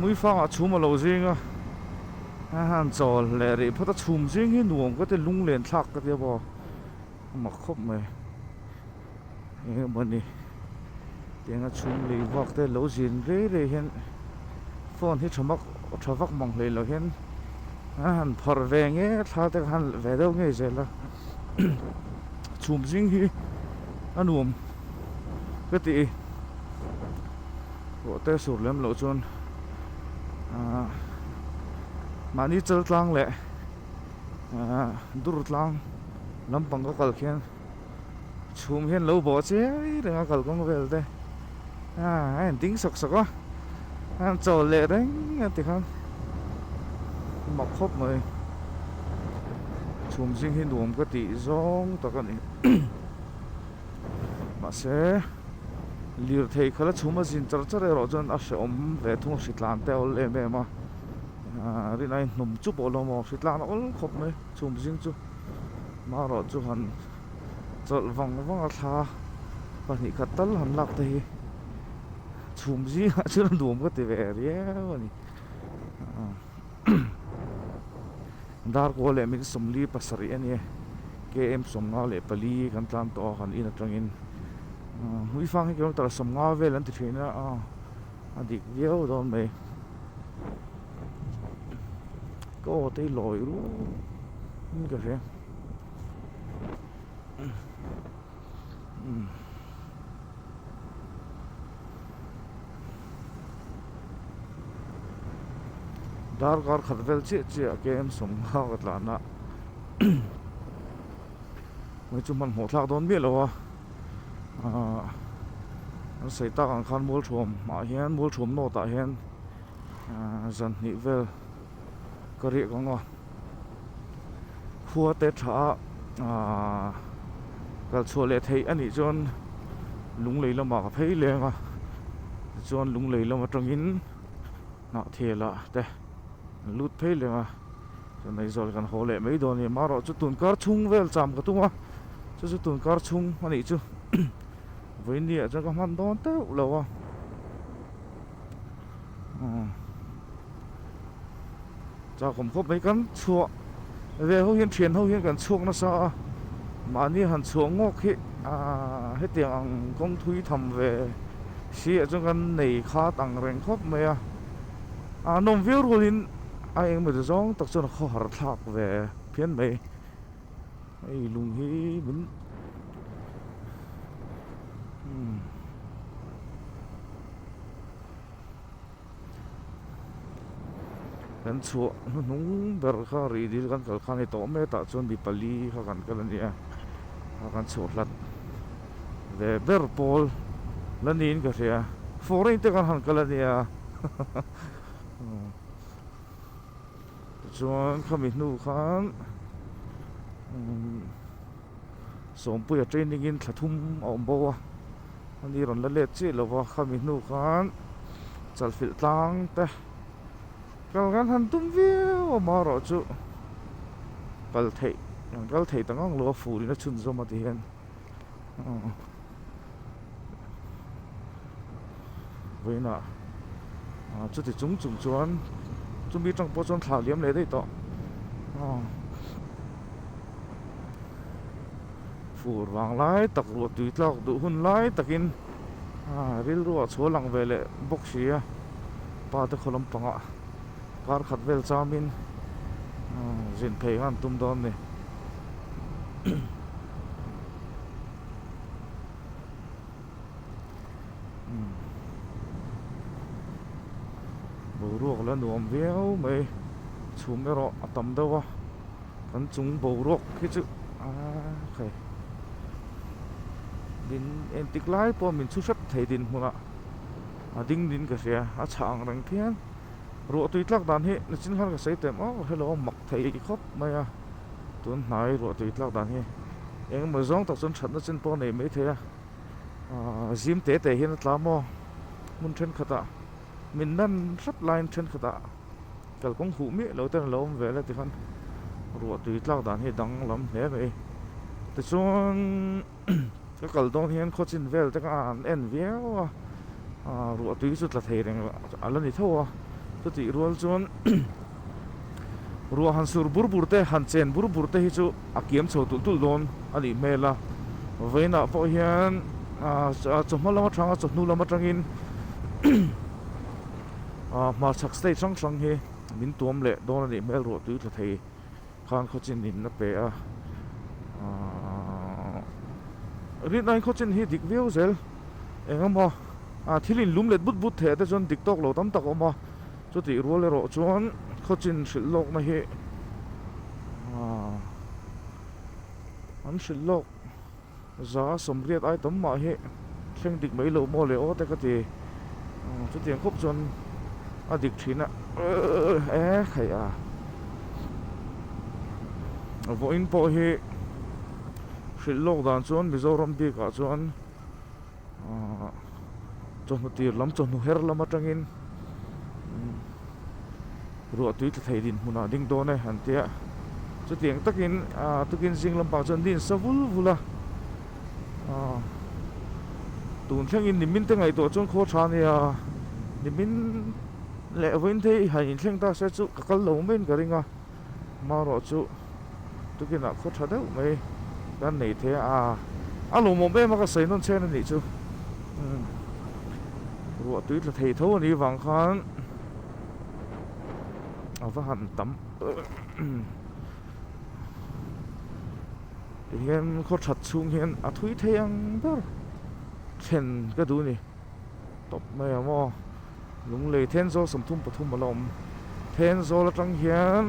mũi phang à chum mà lâu riêng à han chol lẹ rồi phát chum riêng hi nuông có thể lung lên thắc cái gì bỏ mà khóc mày nghe bên đi tiếng chum lì vác thế lâu riêng rồi hiện phone hi cho vác mong lấy lo hiện han phở về nghe thà thế han về đâu nghe gì là chum riêng hi anh nuông cái gì bộ té sụt lem lộ chôn mà đi chơi lang lệ dur lang lâm bằng có cầu khiên chùm hiên lâu bỏ chế đừng có cầu con về đây anh tính sọc sọc á anh trò lệ đấy thì không mọc khóc mày chùm riêng hiên đuồng có tỷ rong tao cái này mà sẽ liều thầy khá là chùm mà xin cho đây rồi cho anh sẽ ôm về thùng xịt lan teo lên về mà đi này nằm chút bộ lò mò xịt lan nó khóc mày chùm riêng chú mà rồi chú hắn chợ vòng vòng thà và nhị khát tấn hắn lạc thì chùm riêng chứ nó đuổi có thể về đấy vậy dar ko le min somli pasari ani ke em somnga le pali kan tlan to han in atangin hui fang ke tar somnga ve lan ti thina adik viau don me ko te loi ru ni ka fe dar gar khatvel che ke em somnga ka tlana mấy chúng mình hỗ trợ đón biết là xảy ta càng khăn mua chùm mà hiện mua chùm nô tại hiện dần nhị về cái gì cũng ngon khua tết trả cái chỗ lệ thấy anh ấy chọn lúng lấy là mà thấy liền à chọn lúng lấy là mà trong in nọ thì là đây lút thấy liền à cho này rồi còn hồ lệ mấy đồ này mà rồi chút tuần cá chung về chạm cái tung à chút tuần cá chung anh ấy chứ với địa cho các bạn đón tết lâu à choผมครบmấy cắn chuột về hậu hiện truyền hậu hiện cần chuột nó sao mà đi hẳn chuột ngọc hết hết tiền công thui thầm về xí cho cái này khá tăng rèn khóc mấy nông viên rồi anh mới giống tập cho nó khó hở thạc về phiên mấy lùng hi bún kan chuột nó nung ber kha ri dil kan kal khani to me ta chon di pali kha kan kal ania kan chuột lat ve ber pol lanin ka ria foreign te kan han kal ania chọn khami nu khan som puya training in thathum om bo ani ron la le che lo khami nu khan chal fil tang te kal gan han tum viu ma ro chu kal thei tang lo fu ri na chun zo ma ti hen với nọ chút thì chúng chuan chúng biết trong bộ chọn thảo liếm lấy đấy to phủ vàng lái tặc ruột tùy lọc đủ hun lái takin ril ruột số lăng về lệ bốc xí ba tới khom pang ạ car khát về chamin zin phê han tum don này bầu ruột là nuông véo mày chùm cái rọ tầm đâu cần chúng bầu ruột cái chữ okay din em tích lái po mình xuất sắc thấy din không ạ đinh din cái gì chạng răng thiên ruột tùy lắc đàn hết nó chính là cái xây tem hello mặc thấy khóc mày tuần này ruột tùy lắc đàn hết em mà giống tập xuân trận nó trên po này mấy thế gym tế tế hiện là mo muốn trên khata mình đang sắp line trên khata cái con hũ mi lâu tên lâu về là thì phân ruột tùy lắc đàn hết đắng lắm thế vậy thì xong cái cầu đông hiện khó xin về tất cả anh véo ruột tùy chút là thầy rằng lần này thôi tu ti rual chuan ruwa han sur bur bur te han chen bur bur te hi chu akiam chho tul tul don ani mela veina po hian chawhma lama thanga chawhnu lama tangin mal chak stay sang sang hi min tuam le don ani mel ro tu tla thei khan khochin in na pe a rit nai khochin hi dik veu zel engama thilin lum let but but the te chon tiktok lo tam tak oma chu ti rual le ro chuan khochin shil lok na hi an shil lok za somriat ai tam ma hi thleng dik mai lo mo le o te ka ti chu tiang khop chon dik thina khai vo in po hi shil lok dan chuan mizoram bi ka chuan chon tir lam chon her lama tangin ruwa tui tla thei din hmuna ding do ne han tia chu tiang takin tukin jing lampang chon din savul vula tun thlengin nimin te ngai to chon kho tha nia nimin le voin thei hain thleng ta se chu kakal lo men ka ringa ma ro chu tukin a kho tha deuh mai kan nei the a lo mo be ma ka sei non chen ani chu ruwa tui tla thei tho ani wang khan va han tam hian kho that chung hian a thui theiang ber then ka du ni top mai amo lung le then zo som thum pathum malom then zo la tang hian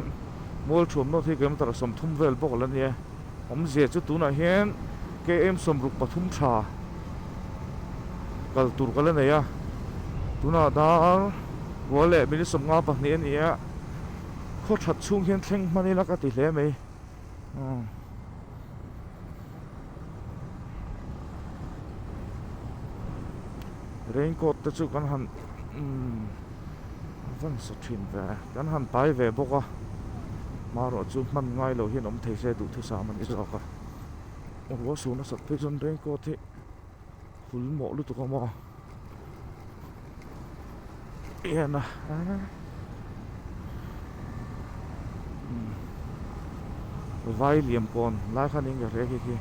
mol thum no thi kem tar som thum vel bok la ni om je chu tu na hian ke em som ruk pathum tha kal tur kala ne ya tuna dar wole min som nga pa ni ani ya kho that chung hian thleng mani la ka ti hle mai raincoat te chu kan han van sa thin ve kan han pai ve boka maro chu man ngai lo hian om thei se du thu sa man i zo ka o su na sat pe jon raincoat thi hul mo lu tu ka mo na vai liam pon lai khan ing re ki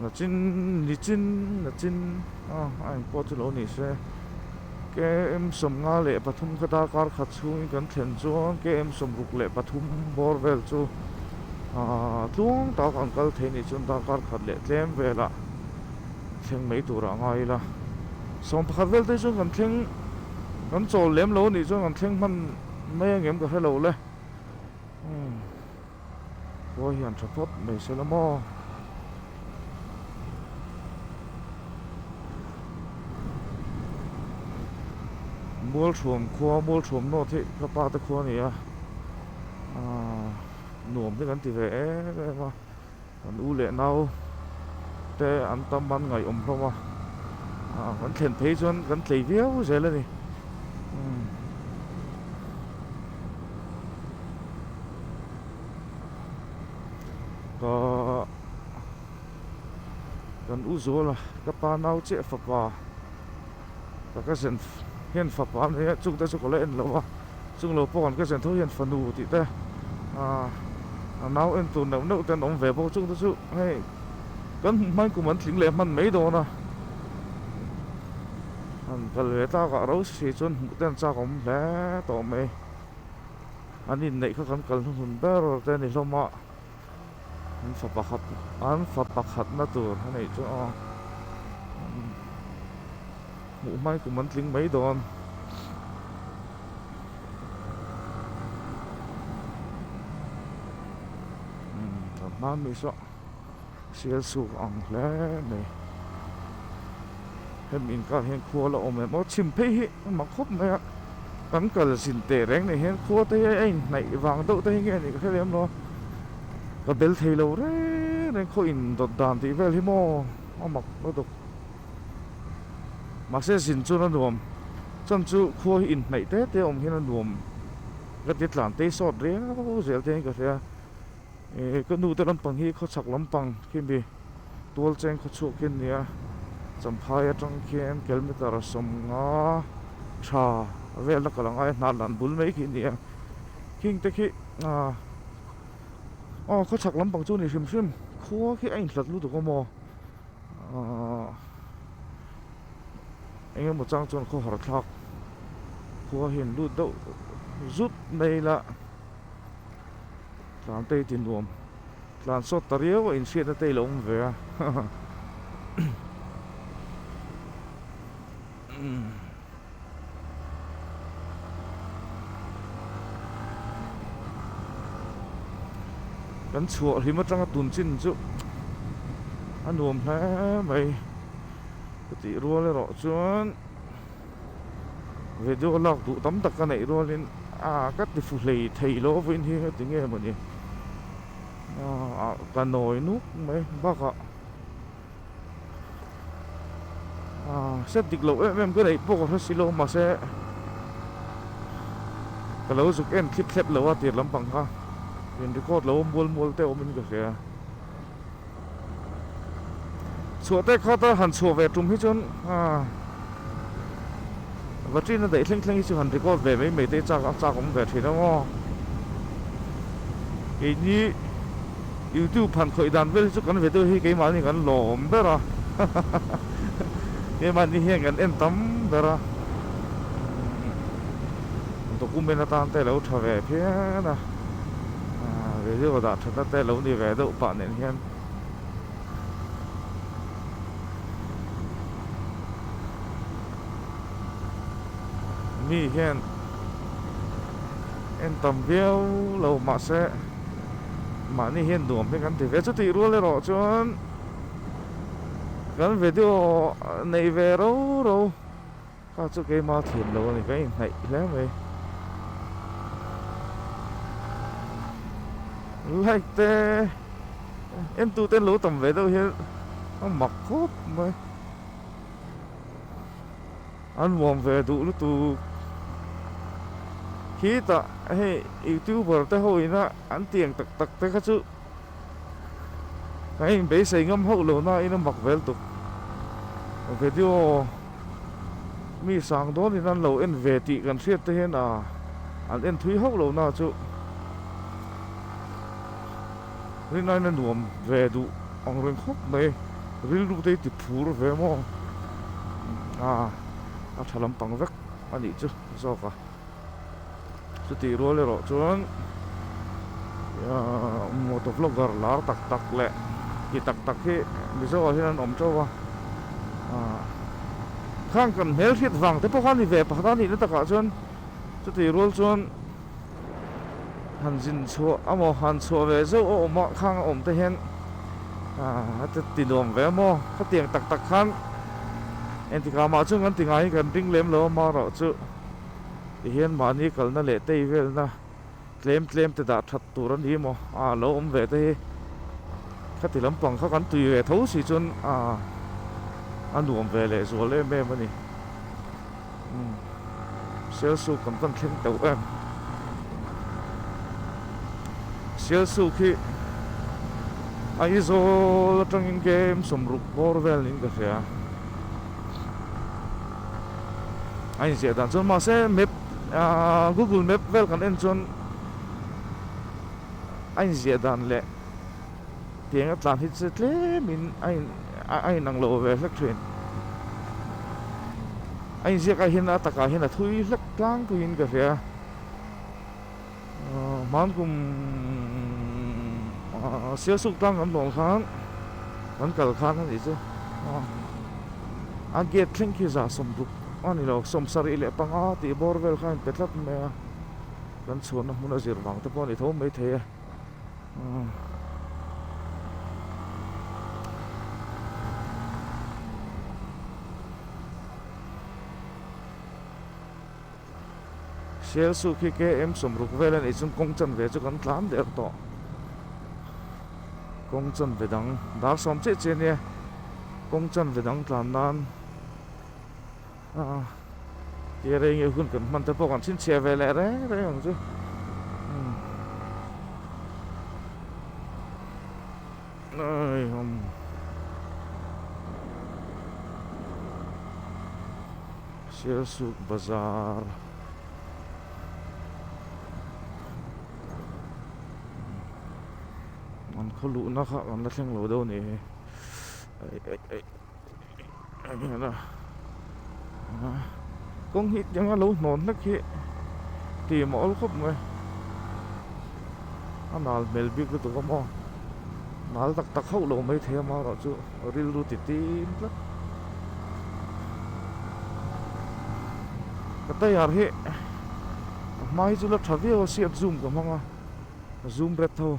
là chín anh bỏ cho lỗ nỉ xe cái em sầm nga lệ pathum kata kar khat chung kan thlen chuan cái em sầm ruk lệ pathum bor vel chu tlung ta kan kal the ni chun ta kar khat lệ tlem vela thleng mei tur angai la som pakhat vel te chu kan thleng kan chol lem lo ni chu kan thleng man mai ngem ka hello le wo hian thapot mei se lamo mual thuam no thi ka pa ta kho ni nuam te kan ti ve ma an u le nau te an tam ban ngai om hloma kan thlen phei chuan kan tlei viau zel ani kan u zola ka pa nau che fa pa ka sen hian fa pa ne chung ta chu ko le en lo chung lo pon ka sen tho hian fa nu ti te nau en tu nau ten om ve bo chung ta chu hei kan man ku man thling le man mei do na an kal ve ta ka ro si chun ten cha kom le to me anin nei kha kan kal hun ber te ni loma an fa pakhat na tur nei chu mu mai ku man tling mai don ma mi so sial su ang le ne hem in ka hen khuwa la om mo chim pe hi ma khop me kan kal sin te reng ne hen khuwa te ai nai wang do te nge ni ka lem lo ka bel thei lo re ne kho in dot dan ti vel hi mo mak lo do mà sẽ xin cho nó nuông, chân chú khôi in mấy tết thì ông hiện nó nuông, cái tiết làm tết sọt đấy, dễ thế cái thế, cái nụ tết làm bằng hi khó sặc làm bằng khi bị tuol cheng kho chu kin nia champhai atang khian kilometer som nga tha vel la kalangai na lan bul mai ki nia king te khi kho chak lampang chu ni hrim hrim khuwa khi ain thlat lu tu ko mo engemaw chang chuan kho har thlak khuwa hin lut deuh zut nei la tlan te tin nuam tlan sot tariaw in hriat na te lo awm ve a kan chuah hrim atanga tun chin chu a nuam hle mai ti rual le ro chuan video lak du tam tak ka nei rualin kat ti fu hlei thei lo vin hi ti nge mani ka noi nuk mai baka set dik lo em ko nei pok ra silo ma se ka lo zuk en clip thlep lo a tir lampang kha in record lo mol te omin ka khe chuate khata han chu ve tum hi chon battery na dei thleng thleng hi chu han record ve mai te cha kom ve thina ngo ke ni YouTube han khoi dan vel chu kan ve tu hi ke ma ni kan lom bera ke ma ni hian kan en tam bera document ta te lo tha ve phia na ve jo da tha te lo ni ve do pa nen hian mi hian en tam viau lo ma se ma ni hian duam pe kan ti ve chu ti ru le ro chuan kan video nei ve ro ro ka chu ke ma thim lo ni kai nei hle mai like te em tu tên lỗ tầm về đâu hiện nó mặc khốp mai anh mồm về đủ lúc tu khi ta hey YouTuber tới hồi na anh tiền tắc tắc tới cái chứ cái bé xây ngâm hậu lâu na nó mặc về tục video mi sang đó thì anh lâu em về tị gần xiết tới hiện anh em thúy hậu lâu na chứ nên nói nên nuông về đủ ông rừng khóc này ril lúc đấy thì phù về mò thà làm bằng vách anh đi chứ sao cả chứ thì rồi rồi chuan motovlogger lar tak tak le ki tak tak hi bizo hian om chowa khang kan hel hit wang te pokhan ni ve pakhan ni ta ka chuan chu ti rol chuan han jin chu amo han chu ve zo o ma khang om te hen te ti dom ve mo ka tiang tak tak khan en ti ka ma chu ngan ti ngai kan ding lem lo ma ro chu ti hian ma ni kal na le te vel na tlem te da that tur an hi mo lo om ve te ka ti lampang kha kan tui ve tho si chun nuam ve le zo le me mani sel su kan tan thleng tau em sel su khi ai zo tang in game som ruk bor vel in ka sia ai sia dan chon ma se map Google Map vel kan en chon ai sia dan le tiếng atlan hit se tle min ai nang lo ve lek thrin ai sia ka hin ataka hin a thui lek tlang tu in ka sia man kum sia suk tlang an long khan an kal khan ani chu get thleng ki za som ruk ani lo som sari le panga ti borvel khan petlat me kan chon na mun a zir wang te pon i thom mai the sel su khi ke em som ruk velan i chung kong chan ve chu kan tlam der to kong chan ve dang dar som che che ne kong chan ve dang tlan nan kia đây nhiều hơn cần man tới bộ còn xin xe về lại đấy không chứ Sialsuk Bazaar. Anh có lũ nó khác anh đã xem lỗ đâu nè. Nghe nè. Con hít chẳng lỗ nón lắc khi thì mỗi khóc người. Anh nào mel biết cái tụi có mò. Nào tắc tắc hậu lỗ mấy thế mà đó chứ. Ril ru tít tít lắm. Cái tay ở hệ. Mai chú lập thảo video siết zoom của mong zoom red thôi.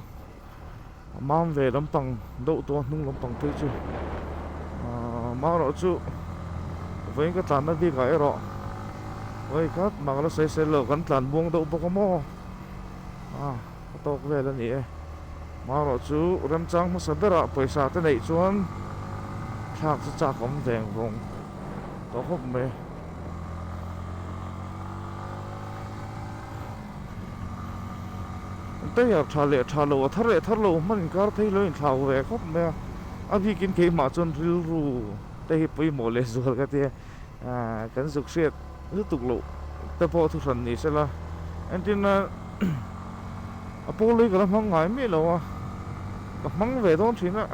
Mang về lắm bằng đậu to nung lắm bằng thế chứ. Mà đó chứ với cái tàn nó đi cái đó với cái mà nó sẽ lỡ gắn tàn buông đậu bao mò to về là nhỉ mà đó chứ rem trang mà sẽ biết là पैसा thế này chuan thạc sẽ trả công vẹn vòng đó không mê tới giờ thà lỗ thar lỗ mình có thấy lối thảo về không mê vì kinh cái mà chọn rìu ru đây bây mồ lệ rồi cái gì cái dục sệt rất tục lộ tập bộ thực sản này sẽ là anh tin là Apollo cái măng ngải mấy lâu cái măng về đó chuyện á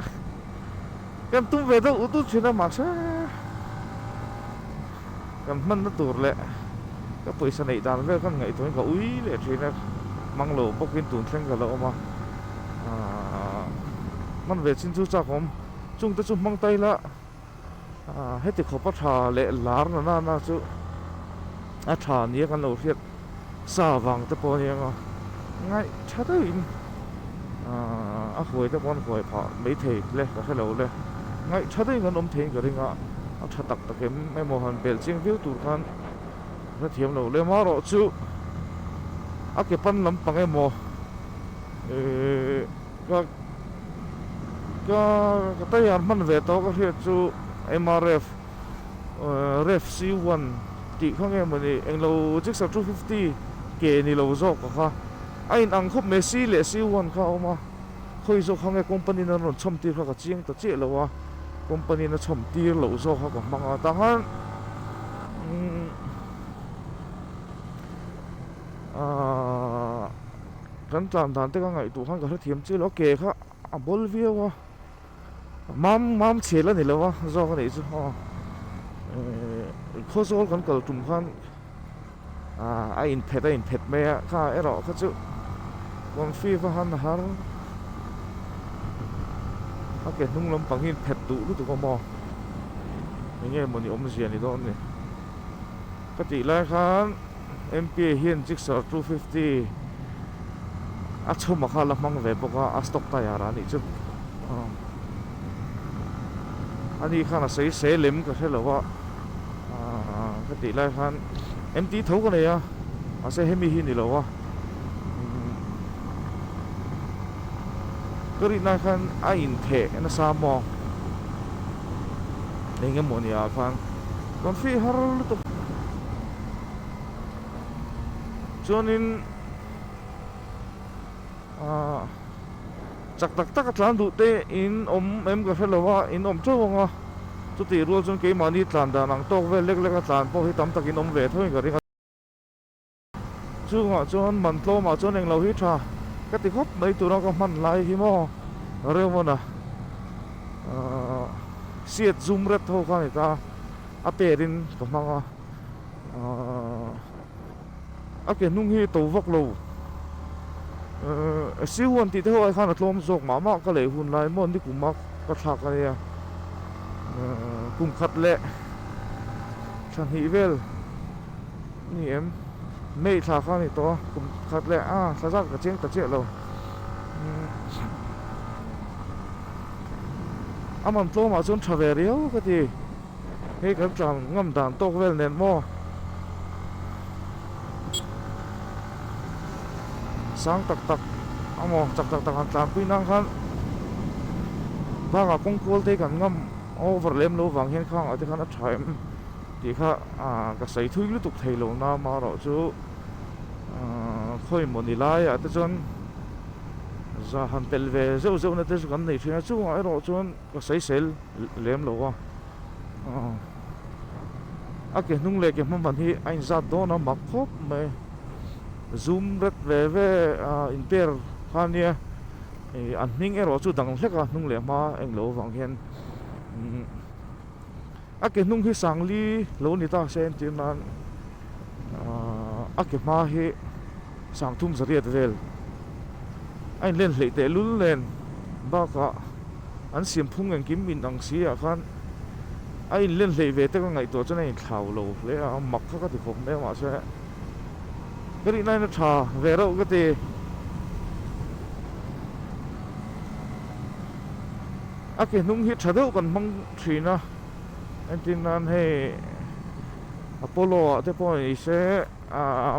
cái tung về đó út chuyện là mặc sao cái măng nó tụt lệ cái पैसा này đàn về cái ngày tôi có úi lệ chuyện là măng lộ bốc lên tụt sang cái lộ mà măng về xin chú cha không chúng ta chụp măng tay là hết thì khó bắt thà lệ lár na chú thà nhé cái lỗ thiệt xa vàng tập bộ nhé ngay chắc đấy hồi tập bọn hồi phá mấy thầy lệ cái lỗ lệ ngay chắc đấy cái ông thầy cái này chắc tắc cái mấy mô hình bể riêng view tụt kan rất hiếm lỗ lệ mà rồi chú cái pan lắm bằng em mò cái tay ăn mình về to cái chú MRF ref C1 thì không em mà đi anh lâu chiếc 250 kề ni lâu dọc cả anh ăn khóc Messi lệ C1 khao mà khơi dọc không em company nó chấm tiền khao cái chiang ta chết lâu company nó chấm tiền lâu dọc khao cái mang tăng hơn kan tlan dan te ka ngai tu khan ka hre thiam chi lo ke kha a bol viawa mam chela ni lo wa zo ka nei chu ha kho zol kan kal tum khan a in phet me kha ero kha chu kon fi fa han har a ke nung lam pangin phet tu lu tu ko mo nge mo ni om zia ni don ni ka ti lai khan MP hian jigsaw 250 chuma kha lamang ve boka stock tayara ni chu ani khana sei lem ka helawa ka ti lai khan MT tho ka ne se hemi hi ni lawa kari na khan in the na sa mo nge mo ni a khan kon fi har to chuanin chắc tắc tlan du te in em ka helawa in chawanga chu ti rual chun ke mani tlan da nang tok ve lek tlan po hi tam takin ve thoi ka ringa chu nga chuan man tlo ma chuan eng lo hi tha ka ti khop mai tu na ka man lai hi mo re mo na siet zoom ret tho ka ni ta a perin ka manga cái nung hi tàu vóc lâu siêu hoàn thì theo ai khăn là lom dọc mà cái lệ hun lại mòn đi cùng mắc cái thạc này cùng khát lệ thằng hỉ vel ni em mày thạc khăn này to cùng khát lệ sao ra cái chuyện lâu mình to mà chốn travel riêu cái gì hay cái trạm ngâm đàn to vel nền mo sang tak amo tak han tlam pui nang khan banga kongkol te kan ngam overlem lo wang hen khang ate khan a thaim ti kha ka sei thui lu tuk thei lo na ma ro chu khoi moni lai ate chon za han tel ve zo na te kan nei thina chu ai ro chon ka sei sel lem lo wa cái nung lệ cái mắm bản hi anh ra đó nó mặc khóc mày zoom rất về in pair khania anh mình ở chỗ đằng lek nung lệ mà anh lâu vàng hiền cái nung hi sang li lâu ni ta sen tin nan cái ma hi sang thum zariat vel anh lên lệ te lul lên ba cả anh xiêm phung anh kim min ang si khan anh lên lệ về tới cái ngày tổ cho nên thảo lâu lệ mặc các thì không mấy mà sẽ cái này nó thà về đâu cái gì cái nung hit thà đâu còn mong chỉ na anh tin anh hay Apollo thế point sẽ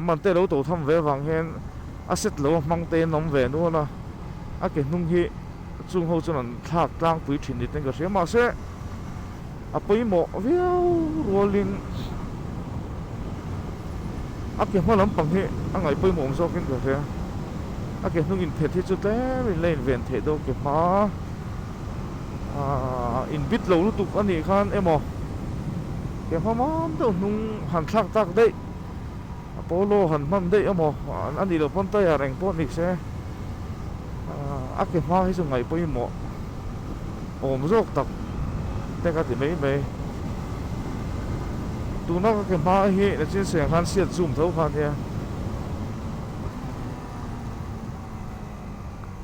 mình tới đâu tổ thăm về vàng hen asset lâu mang tên nắm về nữa na cái nung hit chung hậu cho nên thạc lang bụi thìn đi tên cái gì mà sẽ bây mỏ view rolling cái mà lắm bằng hệ anh ấy bây mỏ do cái gì cái nung in phe thế chút đấy lên về thế đâu cái mà in bit lâu lúc tục anh ấy khan em mỏ cái mà đâu nung hàn thạc tạc đấy Apollo hàn mắm đấy em mỏ anh đi đâu phân tay à rèn phân đi xe cái mà hay dùng ngày bây mỏ ôm rốc tậpแต่ก็ที่ไม่ดูนักก็มาเห็นจริงเสียงคันเสียดซูมเท่าคันเนี่ย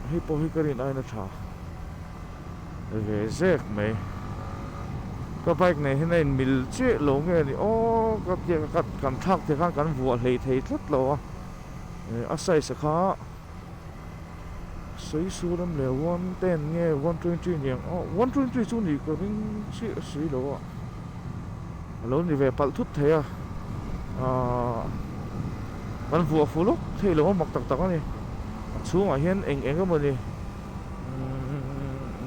ให้พอให้กระดิ่งได้นะชาเวเซกไหมก็ไปไหนให้ในมิลเจลงเงี้ยนี่โอ้ก็เกี่ยวกับการทักที่ข้างกันวัวเลยเททุดเลยวะอาศัยสักข้าสวยสุดเลยวันเต้นเงี้ยวันจุนจุนยังวันจุนจุนจุนนี่ก็เป็นชื่อสวยแล้วแล้วนี่เวปัลทุดเทียมันวัวฟูลุกเทียแล้วหมอกตักๆนี่ช่วงเห็นเองก็มันนี่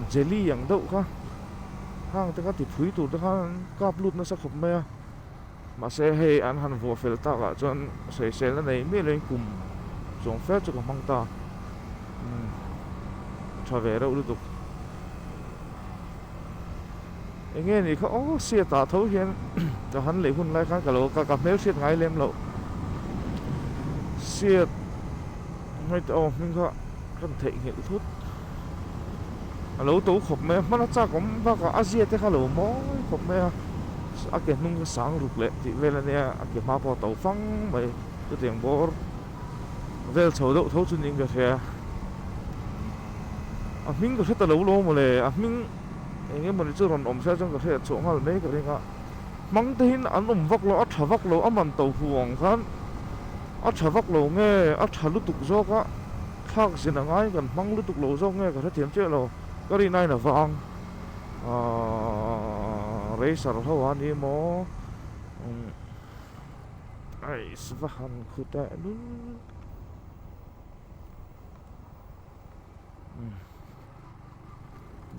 เจลลี่อย่างเดียวค่ะห้างแต่ก็ติดผุยตูดข้างกาบลุดนั่นสักขบไหมมาเสียให้อันหันวัวเฟลตากจนเสียแล้วในไม่เลยกลุ่มส่งเฟลจุกมังตาชาวเวรอุดุกอย่างเงี้ยนี่เขาเสียตาเท่าเห็นจะหันเหลวหุ่นไรกันกับเรากับเมลเสียไงเล่มเราเสียไม่ต่อมึงก็กันเทเงี้ยทุดเราตัวขบไหมมันจะก็ว่ากับอาเซียนที่เขาเรามองขบไหมอาเกนุ่งก็สังรุกเลยที่เวลาเนี้ยอาเกมาพอตัวฟังไปตัวเตียงบอร์เวลชาวโดเท่าจุดนี้ก็เสียmình có thể tao lâu mà lệ mình anh mình chưa còn ổn sao trong có thể chỗ mà mấy cái này mắng tin anh vác lo ắt vác lo mình tàu huồng khán ắt vác lo nghe ắt lúc tục do cả khác gì là ngay gần mắng lúc tục lo do nghe có thể thiếm chết rồi cái đi này là vàng racer thôi anh em mò ai sắp hành khu đại luôn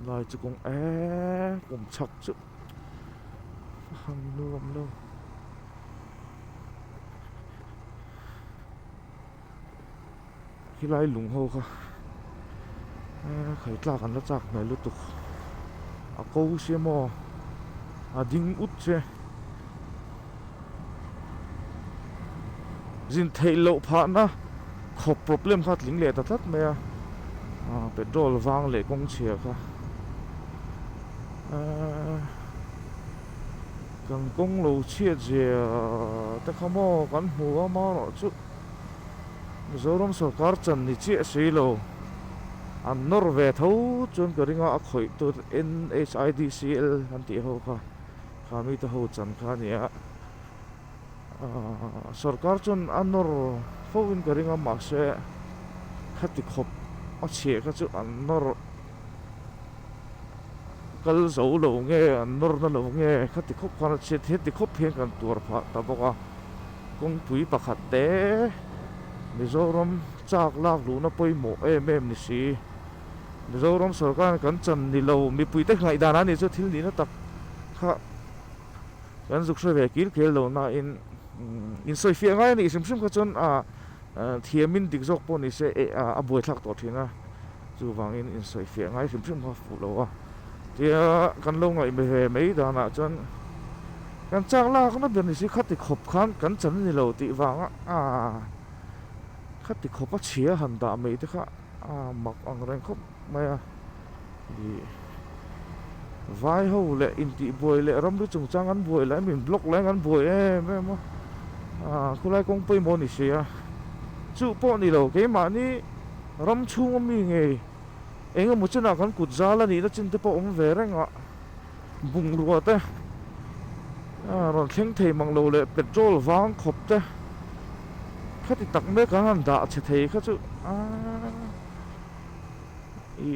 lại chứ cũng cũng chọc chứ hàng nuông đâu khi lại lùng hô cả khởi lạc ăn nó chặt này lúc tục câu xe mò đinh út xe dinh thấy lộ phá na khóc problem khác lính lệ thật mẹ petrol vang lệ công chia cả cần công lô chia chia ta không có cán mua mà nó chút rồi ông sở cát chân thì chia xí lô anh nở về thấu chôn cái ngõ khởi từ NHIDCL anh tí hậu cả kami ta hậu chân cả nhỉ sở cát chôn anh nở phô in cái ngõ mà sẽ khát thì khop chia cái chút anh nở cái dấu lâu nghe nở nó lâu nghe khát thì khop quan chết hết thì khop hiện cái tuổi phá ta bảo à công tuổi bạc hạt té Mizoram chak lak lu na poi mo ni si Mizoram sarkar kan chan ni lo mi pui te ngai dana ni chu thil ni na tak kha kan zuk se ve kil khel lo na in soi fia ngai ni sim sim ka chon thiamin dik jok po ni se a boi thak to thina chu wang in soi fia ngai sim sim ha fu lo a tia kan lo ngai me ve mai dana chon กันจ้างลากนับเดือนนี้สิขัดติขบขันกันจันนี่เราติวางขัดติขบว่าเชียหันดาไม่ติค่ะหมักอังแรงขบไม่ดีไว้เขาเลยอินติบวยเลยรำรู้จงจ้างกันบวยเลยมีบล็อกเลยกันบวยแม่มาคุณไล่กงไปโมนิเชียจู่ปอนี่เราเกี่ยมานี่รำชุ่มมีไงเองก็มุจนากันกุดซาลนี่แล้วจินตปอมเวรงบุงรัวเต้รอนเข่งเทมังโลเลยเป็ดโจลวางขบเต้ข้าติดตักเมื่อกันด่าเฉยๆข้าจู่อี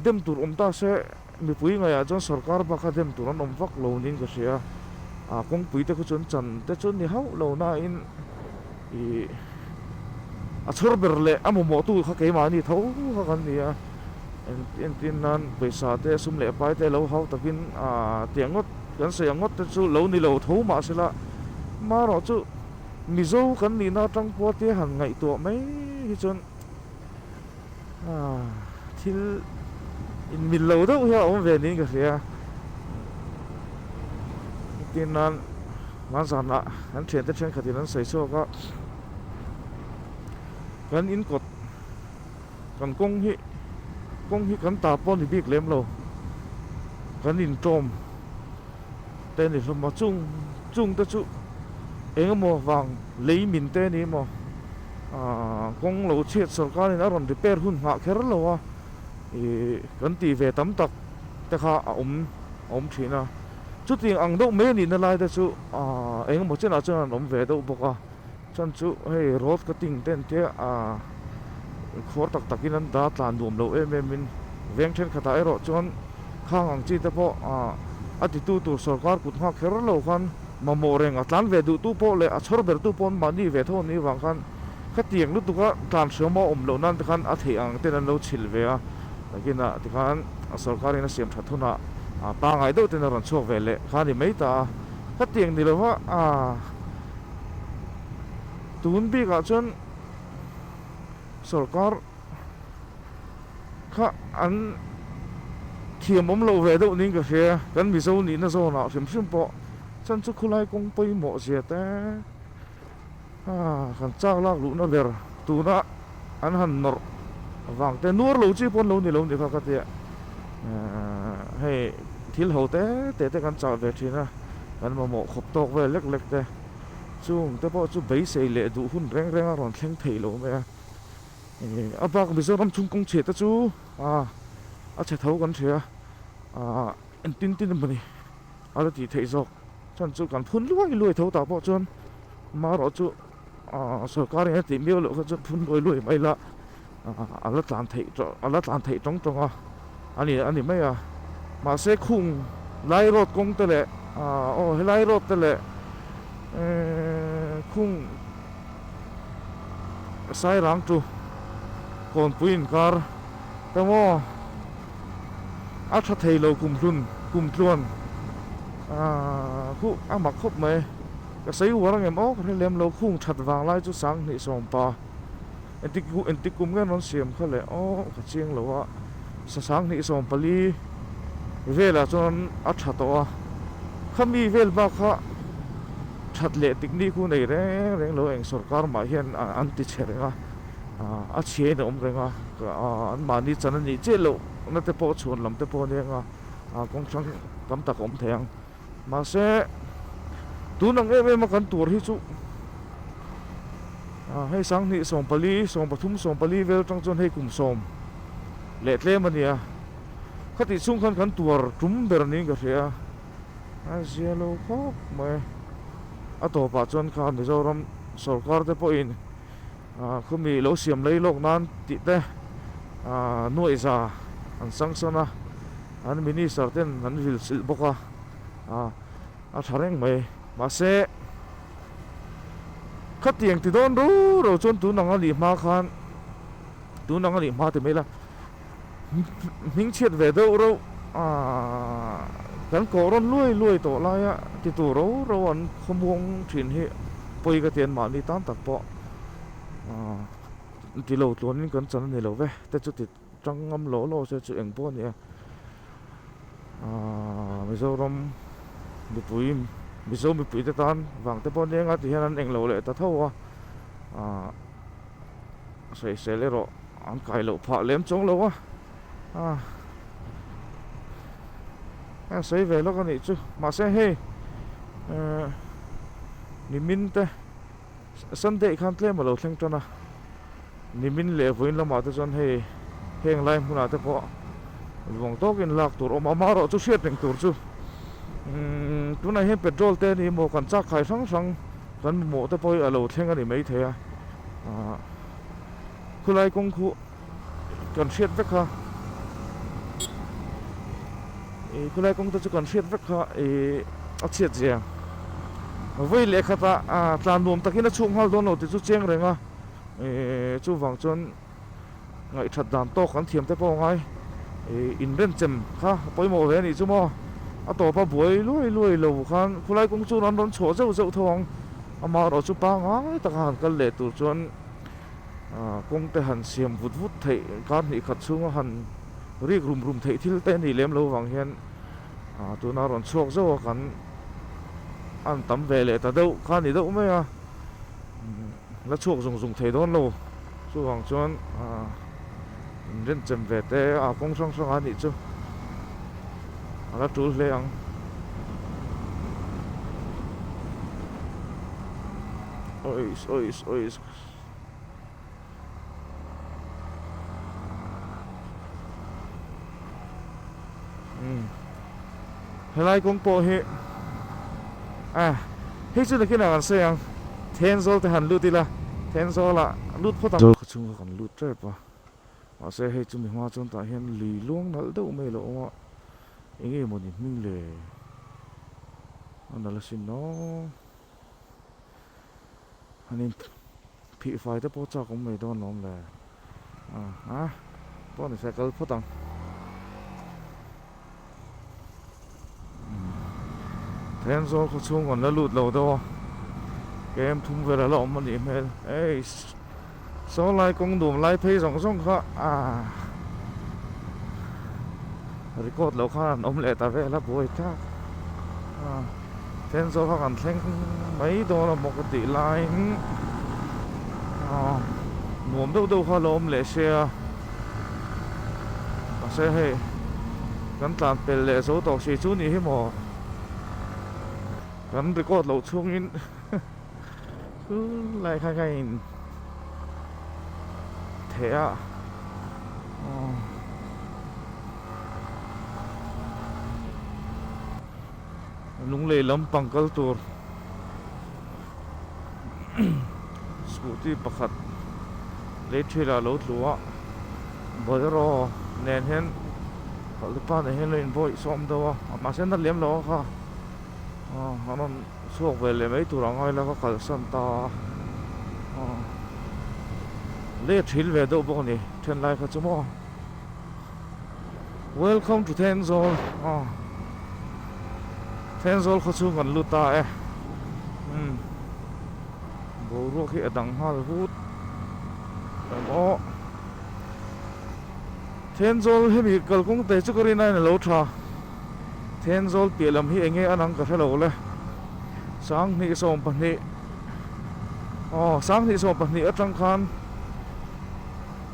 เดิมตุรอมตาเสมีปุยไงจนสรการบักเดิมตุรนอมฟักโลนินก็เสียคงปุยแต่ก็จนจันแต่จนนี่เขาโลน่าอินอีชอบเบอร์เล่โมตู้เขาเกี่ยมานี่เท่าเขากันนี่เอ็นตินนั้นไปสาเตสุมเล่ไปแต่เราเขาตะกินเตียงงดกันเสียงงดแต่จู่เรานี่เราเท่ามาสิละมาเราจู่มิโซกันนี่น่าจังปวดที่หันไงตัวไม่จนที่อินมิลเราเท่าเหี้ยอมเวนินก็เสียตินนั้นมันสั่นละอันเทียนแต่เช่นขณะนั้นใส่โซ่ก็กันอินกดกันกงฮิกันตาป้อนที่บิ๊กเลี้ยมเรากันอินโจมแต่นี่สมมาจุงแต่จุเองก็มัววางเลยมินเตนี่มัวกงเราเชียดสกัดนี่นะรอนที่เปิดหุ่นหักแค่นั้นเรากันตีเวตั้มตักแต่ข้าอมทีนะจุดที่อังดงเมนี่นั่นไรแต่จุเองก็มัวเจ้าหน้าอมเวดบอกฉันจุให้รถก็ติงเต้นเจ้ขวดตักกินนั้นดาตานดวมเรามินเวียงเช่นขตาไอรอจนข้างอังจีแต่พอติตู้สกัดกุดหักแค่นั้นเราคันมาโมเรงตานเวดูตู้พอเลยชอบเบอร์ตู้พอนมานี่เวทนี้วางคันขัดเตียงรู้ตัวก็ตานเสือมาเรานั่นคันเถียงเต้นนั้นเราชิลเวียแต่กินที่คันสกัดนี่เสียมทัดทุนปางไงดูเต้นนั้นชอบเวเลยคันนี่ไม่ตาขัดเตียงนี่เราว่าตูนบีกับจนสกัดข้าอันเทียมเราเวดูนี่ก็เสียกันมีโซนี่นะโซน่ะเสียมชิมปอฉันจะคุยกงไปหมดเสียแต่ขันจ้างลากลุนเอาเดอร์ตัวน่ะอันหันนอร์วางแต่นัวเราจีปนเรานี่เขาก็เตะให้ทิ้งเขาแต่กันจ้างเวทีนะกันมาหมดขบตอกไว้เล็กๆแต่จุงแต่พอจุใบเสยเละดูหุ่นแรงๆร้อนแข็งเทเราไหมปากมิโซรำชุงกงเฉียดจูเฉยเท่ากันเชียอันตินมันนี่อะไรที่เทศอกฉันจุกันพุ่นรวยเท่าตาพอจนมารอจุสกัดเนี่ยติมีอะไรก็จะพุ่นรวยไม่ละอะไรต่างเทตรงอันนี้ไม่มาเสกคุ้งไล่รถกงแต่ละไล่รถแต่ละคุ้งสายหลังจูก่อนปีนการแต่ว่าชัดเทเราคุมทวนคู่หมักครบไหมก็ใส่หัวเราเงี้ยก็ให้เลี้ยมเราคุ้งชัดวางไล่จุดสังนี่สองปาเอ็นติกุมกันนอนเสียมเขาเลยกระเจียงเราว่าสังนี่สองปลีเวลาจนชัดตัวเขามีเวลบ้าเขาชัดเละติกนี่คู่ในเรื่องเราเองสกัดมาเห็นอันติเชริงเชียร์เนี่ยเรื่องอันมานี่จันนี่เจลูนั่นแต่พอชวนลำแต่พอเนี่ยกองช่างกำตักแทงมาเสตัวนังมากันตัวที่จุให้สังนี่ส่งปลีส่งปทุมส่งปลีเวลจังจนให้กลุ่มส่งเละเละมันเนี่ยขติสุ่งกันตัวจุ่มเบอร์นี้ก็เสียเสียโลกไม่ตัวปัจจุบันข้ามิโซรัมสกัดแต่พออินคือมีโลเสียมเลยโลกนั้นติดเต้หน่วยซาอันสังสนะอันมินิสารเต้นอันวิลสิบกทารงไม่มาเสขัดเตียงที่โดนรู้เราจนตัวนังอลีมาคันตัวนังอลีมาแต่ไม่ละมิงเชียดเวดเรากันก่อร้อนรวยตัวไรที่ตัวเราอันขมวงถิ่นเหปยกระเทียนมานี่ตั้งตักเปาะที่เราตัวนี้กันจันนี่เราเว้แต่จุดที่จังงำเราจะจุดเองพวกนี้ไม่ใช่รำดิปุย mi zo mi pui te tan wang te pon nga ti hian an eng lo le ta tho a sei se le ro an kai lo pha lem chong lo a sei ve lo ka ni chu ma se he ni min te Sunday khan tle ma lo thleng tona ni min le voin lama te chon he heng lai hmuna te po vong tokin lak tur om amaro chu siat ning tur chu tuna he petrol te ni mo kan chak khai sang sang kan mo te poi alo thleng ani mai the khulai kong khu kan siat vek kha khulai kong te chu kan siat vek kha a chiat jiang với lẽ khata tlan nuam takin a chung hal don lo ti chu cheng renga chu wang chon ngai that dan to kan thiam te po ngai in ren chem kha poimo ve ni chu mo a to pa buai loi lo khan khulai kong chu ran don cho zeu zeu thong ama ro chu pa ngai ta han kal le tur chon kong te han siam vut vut thei kan ni khat chung han rik rum thei thil te ni lem lo wang hian tu na ron chok zo kan an tắm về lệ ta đâu khan thì đâu mới nó chuộc dùng thấy đó lâu chú hoàng chọn nên chậm về té công sang sang anh đi chứ nó chú lệ ăn ôi hay lại cũng bỏ hết hết chút là cái nào ăn xem thiên số thì hẳn lút đi là thiên số là lút phốt tao chung còn lút chơi pa họ sẽ hết chung mình hoa trong tại hiện lì luôn nó đâu mày lộ mà ý nghĩa một mình lệ anh là xin nó anh bị phải tới bố cha cũng mày đó nó là bố này sẽ có phốt tao thiên số có chung còn nó lụt lâu đâu game thung về là lộn mà điểm hết ấy số lại công đủ lại thấy rong rong khó record lâu khó ông lệ ta về là bồi chắc thiên số khó còn thêm mấy đô là một cái tỷ lại nuông đâu khó lộn lệ xe hay gắn tàn bề lệ số tổ sĩ chú ní hết mà gắn record lâu chung in cứ lại khai thế lung lệ lắm bằng cái tour scooty pakhat lấy thuê là lốt lúa bởi rồi nên hen họ lúc ba này hen lên vội xóm đâu mà sẽ đặt liếm nó ha nó suốt về lấy mấy tụi nó ngay là có cả sân to lấy thịt về đâu bọn này trên lại có chúng mo welcome to Tenzol Tenzol có chung gần lụt ta bố ruột khi ở đằng hoa hút đó Tenzol hay bị cầu cũng tới chút cái này là lâu trà Tenzol bị làm hi anh ấy ăn ăn cà phê lâuเลยsáng thì sôm bẩn nị sáng thì sôm bẩn nị ở trong khan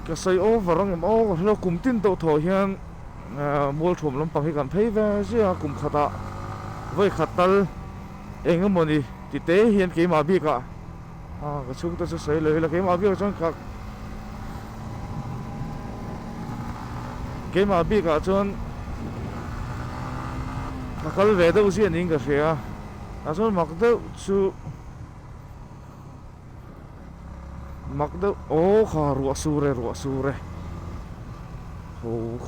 cái xây ô và rong ô nó cùng tin tàu thổi hiện mua thùng lắm bằng cái cần thấy về chứ cùng khát à với khát tal anh em mình thì tế hiện cái mà biết cả cái chúng ta sẽ xâyเลยlà cái mà biết trong các cái mà biết cả trong cái về đâu sẽ những cái gì cho mặc đâu chú mặc đâu khá ruột sure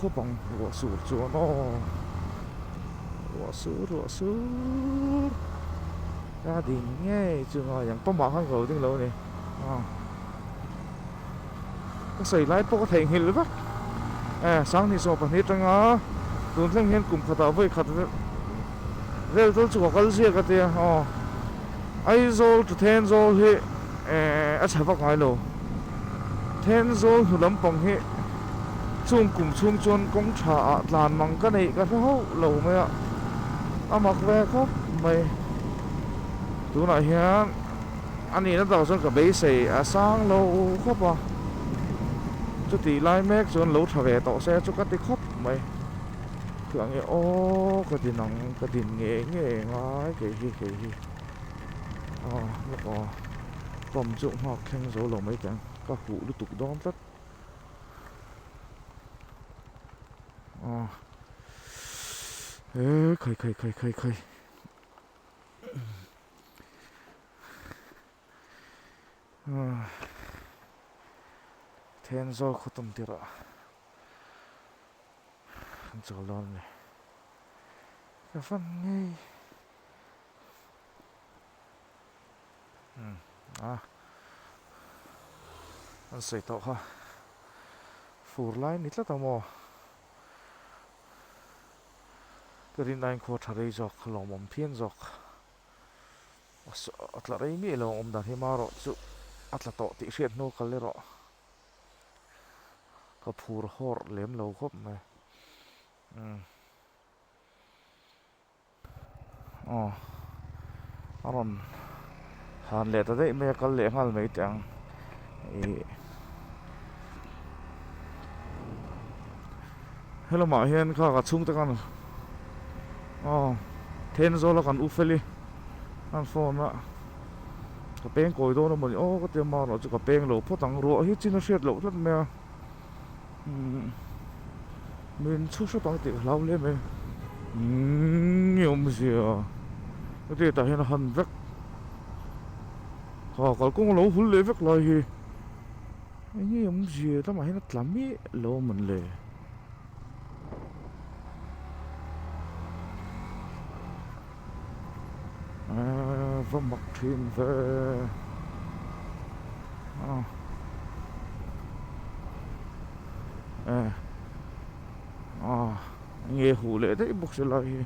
khó bằng ruột sure cho nó ruột sure gia đình nghe chưa ngồiอย่างป้อมบอกข้างเขาtiếng lâu này có xảy lái có thể hình lắm sáng thì so phần hết trong á tuần tháng hiện cùng khát với khát về tôi chụp cái gì cái tiền ai rồi tụi thiên rồi thì ở trái bắc ngoài lô thiên rồi thì lắm bằng hết chung cùng chung chôn cũng trả làm bằng cái này cái hậu lầu mày mặc về không mày tu na hian ani na daw chuan ka be sei a sang lo khop a chu ti lai mek chuan lo tha ve to se chu ka ti khop mai thượng nghe ô cái tiền nóng cái tiền nghề nghề ngái cái gì lúc đó cầm dụng hoặc khen số lồng mấy cái các cụ nó tục đón tất ê khơi thiên do khó tâm tiệt ạ cho lon này cái phần ngay anh sẽ tạo ha phủ lại nít là tao mò cái din anh khó thà đây dọc lòng mồm phiên dọc at là đây mi lòng đàn hi mà rồi chú at là tạo tị phiền nô cái lẽ rồi cái phủ hор lém lâu khóc này aron han le ta dei me kal le ngal mei tang hello ma hian kha ka chung ta kan ten zo la kan u feli an phone ma ka peng koi do no mo ka te ma ro chu ka peng lo photang ro hi chin a shet lo lat me mình xuất xuất bằng tiếng lâu lên mình nhiều mà gì à cái gì tại hiện là hành vét họ còn cũng lâu hút lên vét lại thì nhiều mà gì đó mà hiện là làm gì lâu mình lệ và mặc thêm về nghe hủ lệ đấy buộc sẽ lại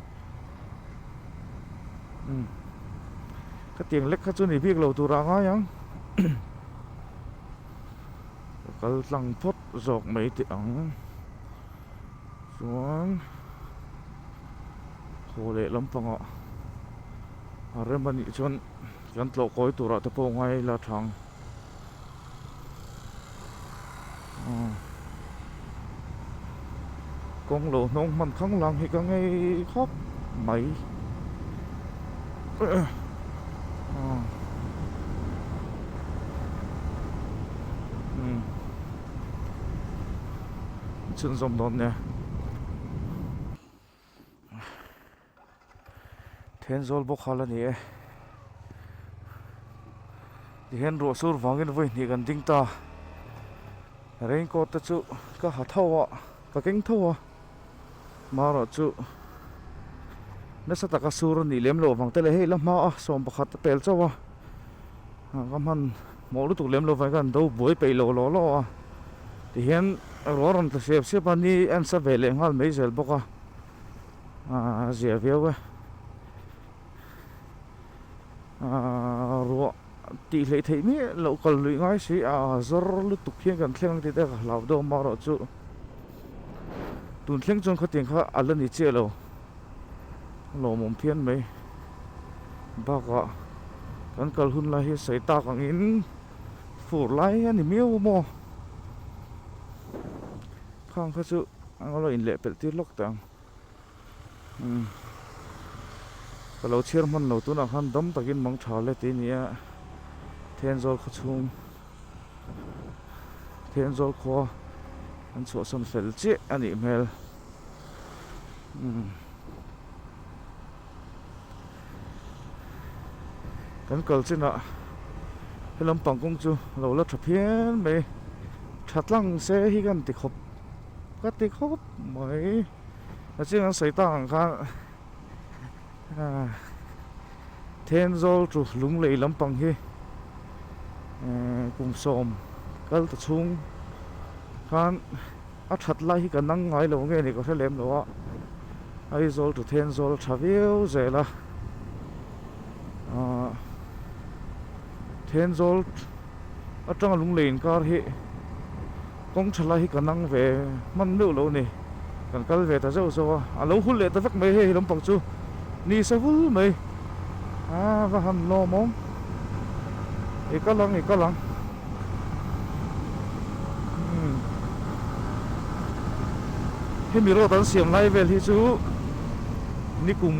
cái tiếng lách các chỗ này biết lâu tu ra ngay nhá cái lăng phốt giọt mấy tiếng xuống hủ lệ lắm phong ạ rồi mình chọn chọn lộ coi tu ra tập ngay là thằng con lỗ nông mình không làm thì có ngay khóc mấy chân dòng đòn nè thiên zol bốc khá là nhẹ thì hiện rùa sủi vàng cái với thì gần tinh ta rồi có tất chú có hạt thau ạ có cánh thau ạ mà rồi chú nó sẽ tạo cái sủi ni lem lô vàng tê lê hay lắm mà xóm bạc hạt bèl cho à cảm ơn mỗi lúc tụ lem lô vàng gần đâu buổi bèl lô lô thì hiện rồi rồi thì xếp anh đi anh sẽ về lại ngal mấy giờ bốc à dễ véo rồi tỷ lệ thấy mi lẩu còn lưỡi ngay xí zor lúc tục phiên gần thang thì đây là đâu mà rồi chú tuần thang trong cái tiếng khác lần đi chơi lẩu mồm phiên mấy bác ạ còn cần hun là hết sấy ta càng in phủ lái anh miêu mò không có chú anh có in lệ bẹt tiết lóc tàng cái lẩu chiên mặn lẩu tuần nào han đâm takin mong chả lệ tí nhỉ thiên zol khó chung thiên zol khó anh chỗ sân phèl chết anh email cái cầu trên nọ cái lâm bằng công chú lâu lắm chụp hiến mấy chặt lăng xe hi gần tịch hộp các tịch hộp mấy là chỉ là xảy tăng khác thiên zol chú lúng lì lâm bằng hi cùng xóm cái tập trung kan chặt lại hi cần năng ngay lâu nghe này có thể làm được ai zol chú thiên zol chaviu dễ là thiên zol ở trong lũng lìn car hi công chặt lại hi cần năng về man lưu lâu này cần cái về ta dâu lâu hút lệ ta vắt mấy hi lắm bằng chú ni sao hút mấy và hàn lo mong ikalang hi mi ro tan siam lai vel hi chu ni kum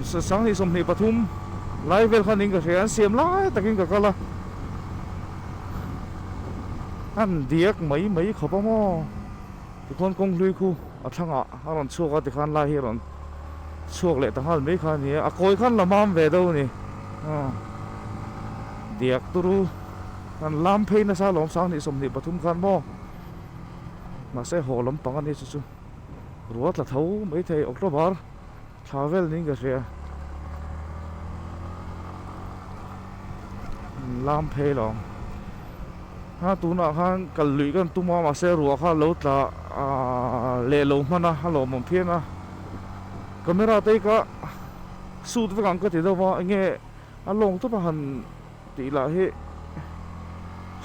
sang hi som ni pathum lai vel khaning ka rian siam lai takin ka kala an diak mai khopa mo ti kon kong lui khu athanga aron chuka ti khan lai hi ron chuak le ta hal mai khan ni a koi khan lamam ve do ni diak turu an lam phei na sa lom sang ni som ni pathum khan mo mà sẽ hồ lắm bằng anh ấy chứ ruột là thấu mấy thầy October travel nên cái gì làm phê lòng ha tu nào han cần lụy cái tu mà sẽ ruột ha lâu ta lệ lâu mà na ha lâu mồm phiền na camera tay cả shoot với cái gì đâu mà anh nghe anh long tu mà han tỷ là hết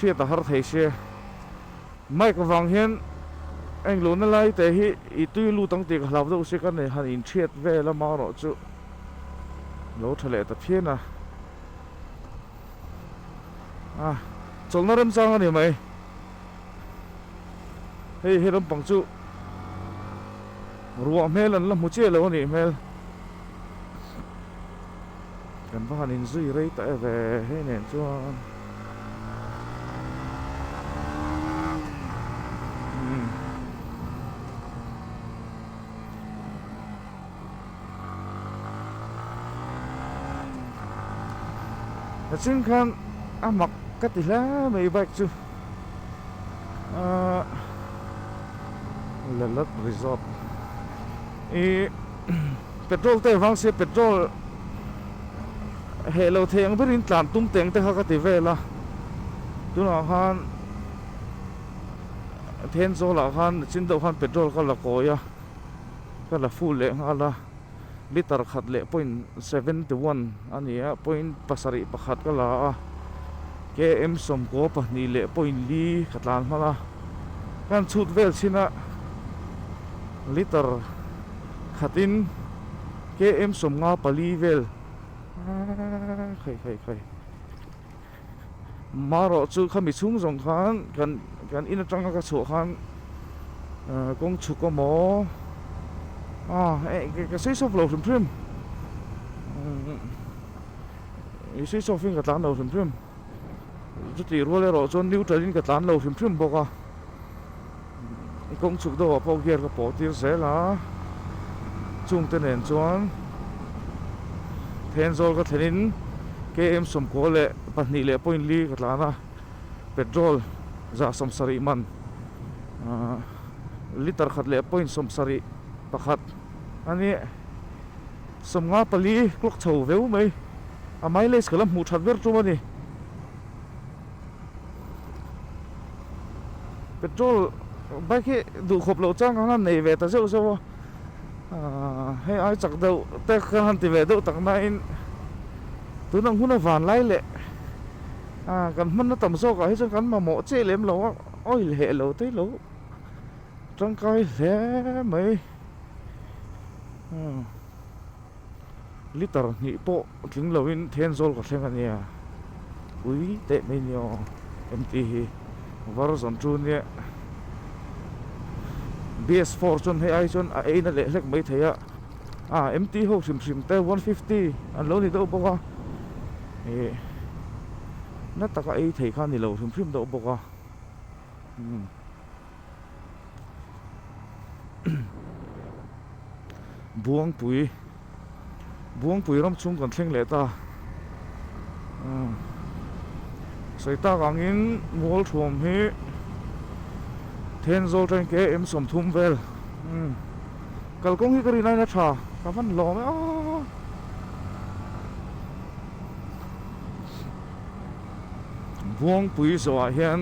xe ta har thấy xe mai cái vàng hiền anh luôn lại thế hi itu lu tang ti khalaw do se kan ne han in thiet ve la ma ro chu lo thale ta phian chol na ram sang ani mai hei he ram pang chu ruwa mel an la mu che lo ni mel kan ba han in zui rei ta ve he nen chuan chính kan mặc cái gì lá mấy bạch chứ là lật resort petrol te vang se petrol hello theng berin tlan tum teng te ha ka ti vela tu na han then zo la han chin do han petrol ka la ko ya ka la full le hala liter khat le 0.71 ania point pasari pakhat ka la km som ko pa ni le point li khatlan mala kan chut vel sina liter khatin km som nga pali vel khai maro chu khami chung jong khan kan in atanga ka chu khan kong chu ko mo cái xây sוף lâu thêm phim, cái xây sוף phim cái tán lâu thêm phim, chút tiền rồi rồi cho new trở nên cái tán lâu thêm phim bọc công chụp đồ bao giờ cái bộ tiền sẽ là chung tên nền chọn, thêm rồi cái thêm cái em sum cố lệ bắt nị lệ point li cái là petrol ra sum sari man, liter khát lệ point sum sari pakhat ani somnga pali klok chho veu mai a mileage kalam mu that ver tu mani petrol bike du khop lo chang han nei ve ta zeu zo he ai chak deu te khan ti ve deu tak na in tu nang huna van lai le kan man na tam so ka he chang kan ma mo che lem lo oi he lo te lo trong kai le mai liter ni po tling lowin then zol ka thleng ania ui te mai nio MT hi varzon tu ne BS4 chon he ai chon a na le hlek mai theya MT ho sim te 150 an lo ni do boka na taka ai thei khan ni lo sim do boka buông pui ram chung kan thleng le ta soi ta angin mol thom hi then zo train ke em som thum vel kal kong hi kari nai na tha ka van lo me buông pui zo a hian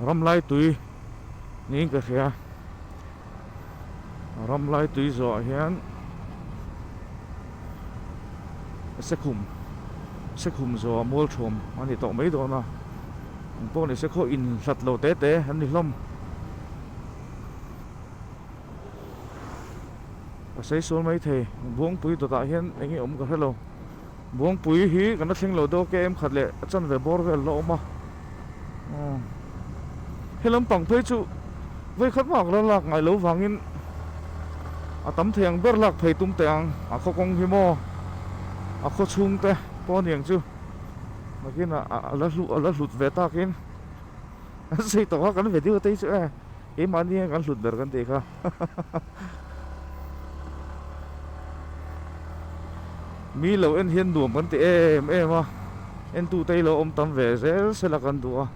ram lai tuiนี่ก็เสียรำลายตุยจ่อเฮียนเสคุมจ่อมัวชมอันนี้ต่อไม่โดนนะพวกนี้เสกอินสัตว์โลเต้อันนี้ล้ม sei sol mai the buang pui to ta hian engi ka hello buang pui hi kan thing lo do ke em khat le chan ve bor vel lo ma helam pang phei chu với khát vọng là lạc ngày lâu vàng in tấm thieng bớt lạc thầy tung tiền khó công hi mò khó chung te po niềng chứ mà kia là lụt về ta kia xây tàu cái về tiêu tây chứ em mà đi cái lụt về cái gì cả mi lâu en hiền đùm cái em mà en tu tây lâu om tâm về sẽ là cái đùa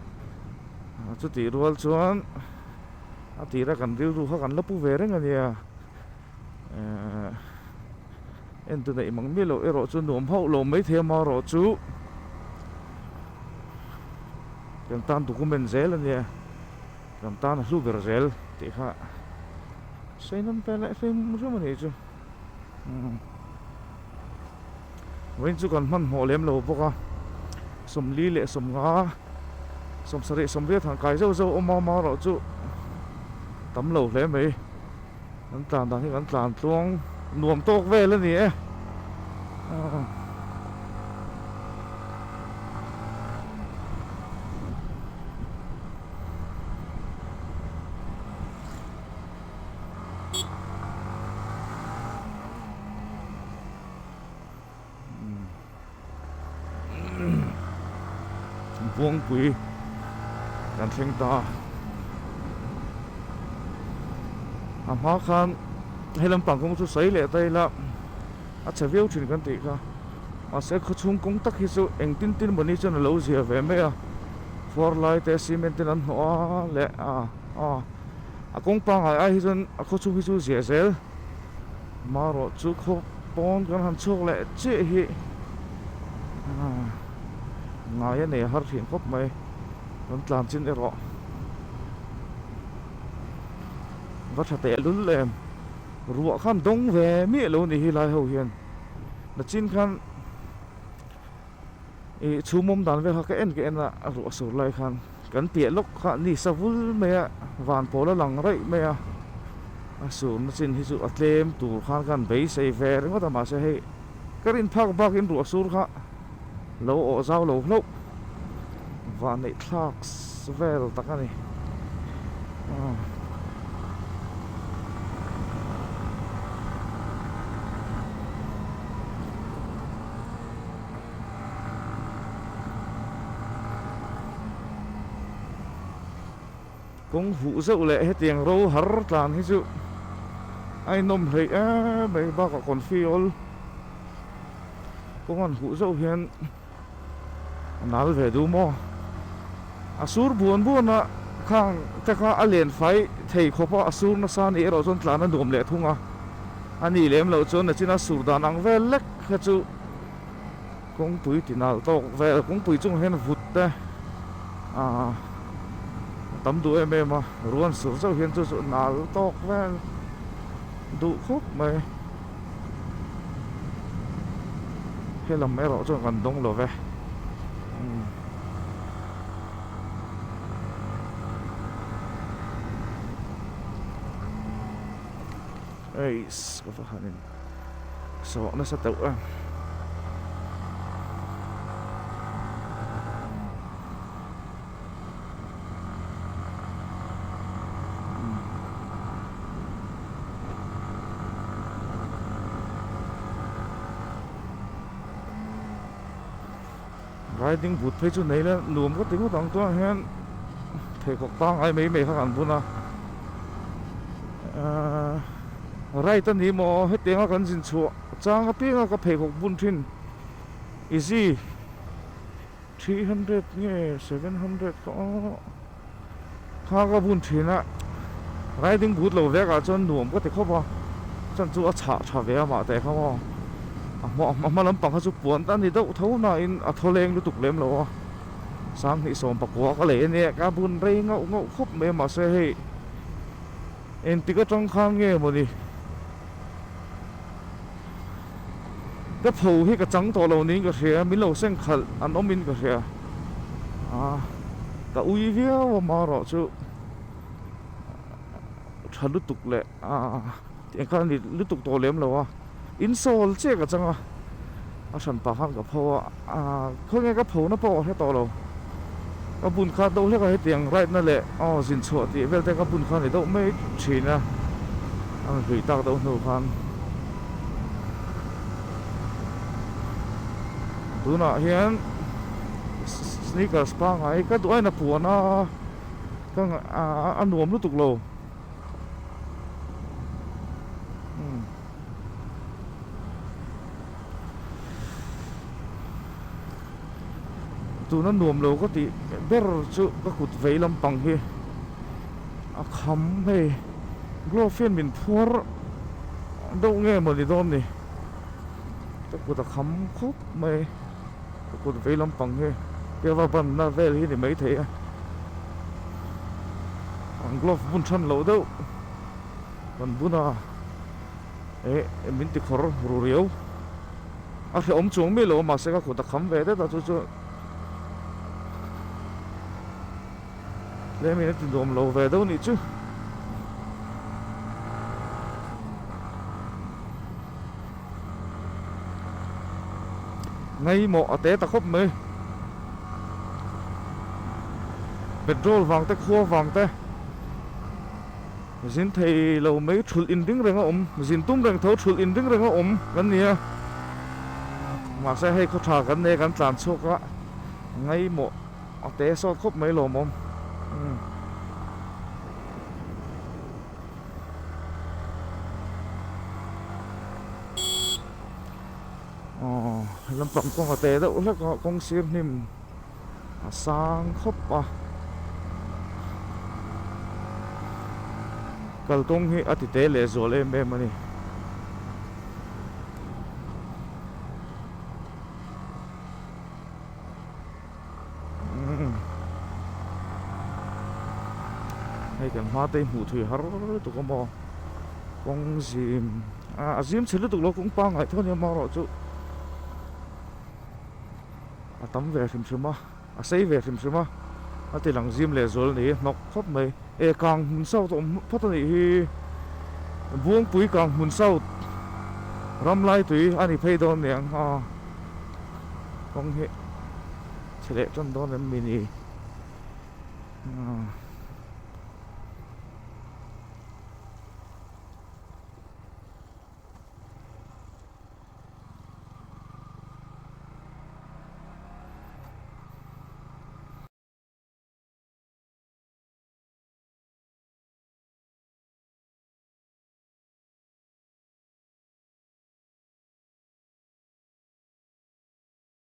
chút tí rồi chuan tí ra cần riu ru kan lapu về đấy ngay en tu này mang mi lo ero chu nom hau lo mấy thêm mà ro chu kan tan document zel ania kan tan lu ver zel ti kha sei nam pe lại sei mu chu mani chu wen chu kan man ho lem lo boka som li le som nga som sare som ve thang kai zo zo ma ro chu tấm lầu thế mấy gắn tràn đang gắn tràn xuống nuông tốt về lên gì ấy vuông quỷ gắn sinh ta hóa khan hay làm bằng công chút sấy lệ tay là sẽ viết chuyện cái gì cả sẽ có chung công tác hết sự anh tin bọn đi cho nó lâu gì về mấy for light cement tên anh hoa lệ công bằng ai hết dân có chung hết sự gì sẽ mà rồi chú không bon cái hàng chục lệ chế hi ngày này har hiện khóc mày vẫn làm trên đây rồi vắt tệ lún lem ruộng khăn đông về mía lâu này lại hậu hiền là chín khăn chú mông đàn về cái en là ruộng sầu lại khăn cắn tiệt lúc khăn đi sa vul mẹ vàn phố là lằng đấy mẹ sầu nó chín hi chú atlem tu khăn khăn bấy say về nó ta mà sẽ hay cái in phak bak in ruộng sầu khá lâu ở giao lâu lâu vàn này thắc về rồi tắc này cũng vụ dậu lệ hết tiền rô hở tràn hết sự ai nôm thấy mấy ba có còn phiêu cũng còn vụ dậu hiện nói về đủ mò asur buồn khang ta khang alien phải thầy khó pa asur nó san ấy rồi chọn tràn nó đùm lệ thung anh đi lem lâu chọn là chỉ là sủi đàn ăn về lek hết sự cũng bụi thì nào to về cũng bụi chung hết vụt đây tấm đủ em mà ruộng sửa dâu hiền cho sự nào to về đủ khúc mày hay làm mấy rõ cho gần đông lò về ấy có phải hành sợ nó sẽ tự riding vụt phê chú này là nuông có tính của thằng tôi hen thầy có tăng ai mấy khác hẳn vụn rai tân hi mò hết tiếng cái gì chua trang cái tiếng cái phê của vụn thìn easy 300 nghe 700 có cái vụn thìn riding vụt lâu về cả chân nuông có thể khó bao chân chú chả về mà để không mà làm bằng cái chút buồn ta thì đâu thấu nào in thâu lên nó tục lem lo sáng thì sớm bạc quá cái lẽ này cái buồn đây ngậu khúc mẹ mà xe hay em tí cái trong khang nghe mà đi cái phù hi cái trắng to lâu nín cái xe mình lâu sen khẩn anh ông mình cái xe cái uy viêu mà rõ chứ thật lúc tục lệ เองก็นี่ลุตุกโตเลี้ยมแล้ววะอินโซลเจ๊กจังอ่ะอาฉันปากหันกับพ่อเขาไงก็พ่อนะพ่อให้ต่อเราก็บุญคาโตเรียกว่าให้เตียงไรนั่นแหละอ๋อสินสอดที่เวลแต่ก็บุญคาเนี่ยโตไม่ชินนะหุยตากโตหนูพันดูน่ะเห็นสนิกเกอร์สปางไงก็ตัวไอ้น่ะผัวนะก็อันหนวมลุตุกโลตัวนั้นหนวมโลก็ติเบอร์จุก็ขุดไฟลำปังเฮคำเฮกลัวเฟียนเป็นพัวดูเงี้ยหมดเลยตอนนี้จะขุดคำครบไม่ขุดไฟลำปังเฮเกี่ยวกับบันน่าเวลี่นี่ไม่เท่อันกลัวบุญชันโลเด้อบันบุญมินติขอรู้เรียวเดี๋ยวจงไม่โลมาเสกขุดคำเวได้แต่จู่เลยมีนักติดลมโลเวด้นี่จูไงหมอเตะตะคบมือเป็นโรลวางแต่ขั้ววางแต่สินไทยเราไม่ชุดอินดิ้งเรื่องสินตุ้มเรื่องเท่าชุดอินดิ้งเรื่องกันเนี่ยมาใช้ให้เขาทากันในการตานโชคละไงหมอเตะซอดคบไม่หลอมลำปังกงเตะแล้วแล้วก็กงเสียมนิ่มสร้างครบกัลตงที่อติเตเลโซเลมเบมันนี่ให้กันมาเตะหูถุยฮาร์ตุกมอกงซิมซิมเสร็จแล้วตุกโลกงปังไอ้ท่านยังมาหรอจุตั้มเวริมใช่ไหมใส่เวริมใช่ไหมที่หลังซิมเลโซลนี่นกครบไหมกลางหุ่นเศร้าตรงพัฒนาที่บวงปุ๋ยกลางหุ่นเศร้ารำลายตุยอันนี้เพย์โดนเนี่ยกองเฮเฉลยจนโดนนั้นมินี